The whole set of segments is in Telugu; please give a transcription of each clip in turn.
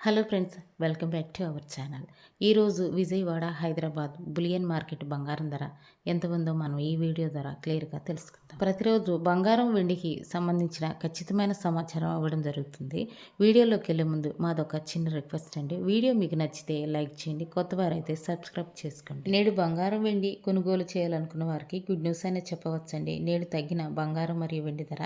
Hello friends, welcome back to our channel. ఈరోజు విజయవాడ, హైదరాబాద్ బులియన్ మార్కెట్ బంగారం ధర ఎంత ఉందో మనం ఈ వీడియో ద్వారా క్లియర్గా తెలుసుకుందాం. ప్రతిరోజు బంగారం, వెండికి సంబంధించిన ఖచ్చితమైన సమాచారం ఇవ్వడం జరుగుతుంది. వీడియోలోకి వెళ్ళే ముందు మాదొక చిన్న రిక్వెస్ట్ అండి. వీడియో మీకు నచ్చితే లైక్ చేయండి, కొత్త వారైతే సబ్స్క్రైబ్ చేసుకోండి. నేడు బంగారం, వెండి కొనుగోలు చేయాలనుకున్న వారికి గుడ్ న్యూస్ అనే చెప్పవచ్చండి. నేడు తగ్గిన బంగారం మరియు వెండి ధర.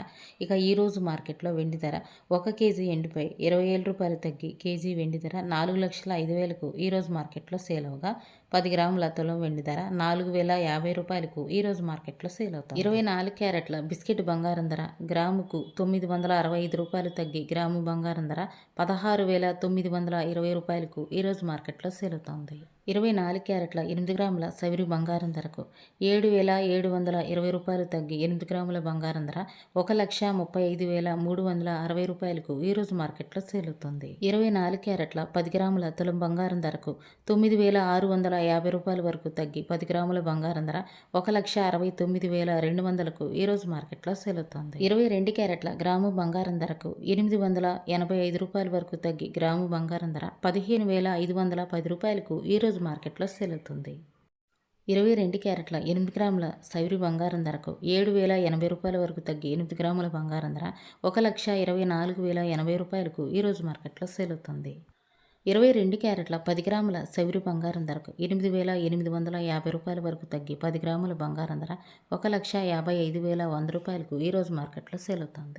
ఇక ఈరోజు మార్కెట్లో వెండి ధర 1 కేజీ ఎండుపై 27 రూపాయలు తగ్గి కేజీ వెండి ధర 4,05,000కు ఈరోజు మార్కెట్లో సేల్ అవగా 10 గ్రాముల తులం వెండి ధర 4,050 రూపాయలకు ఈరోజు మార్కెట్లో సేల్ అవుతుంది. 24 క్యారెట్ల బిస్కెట్ బంగారం ధర గ్రాముకు 965 రూపాయలు తగ్గి గ్రాము బంగారం ధర 16,920 రూపాయలకు ఈరోజు మార్కెట్లో సేల్ అవుతుంది. 24 క్యారెట్ల 8 గ్రాముల సవిరి బంగారం ధరకు 7,720 రూపాయలు తగ్గి 8 గ్రాముల బంగారం ధర 1,35,360 రూపాయలకు ఈరోజు మార్కెట్లో సేల్ అవుతుంది. 24 క్యారెట్ల 10 గ్రాముల తులం బంగారం ధరకు 9,650 రూపాయల వరకు తగ్గి 10 గ్రాముల బంగారం ధర 1,69,200కు ఈరోజు మార్కెట్లో సేల్ అవుతుంది. 22 క్యారెట్ల గ్రాము బంగారం ధరకు 885 రూపాయల వరకు తగ్గి గ్రాము బంగారం ధర 15,510 రూపాయలకు ఈరోజు మార్కెట్లో సేల్ అవుతుంది. 22 క్యారెట్ల 8 గ్రాముల సైరి బంగారం ధరకు 7,080 రూపాయల వరకు తగ్గి 8 గ్రాముల బంగారం ధర 1,24,080 రూపాయలకు ఈరోజు మార్కెట్లో సేల్ అవుతుంది. 22 క్యారెట్ల 10 గ్రాముల సైరి బంగారం ధరకు 8,850 రూపాయల వరకు తగ్గి 10 గ్రాముల బంగారం ధర 1,55,100 రూపాయలకు ఈరోజు మార్కెట్లో సేల్ అవుతుంది.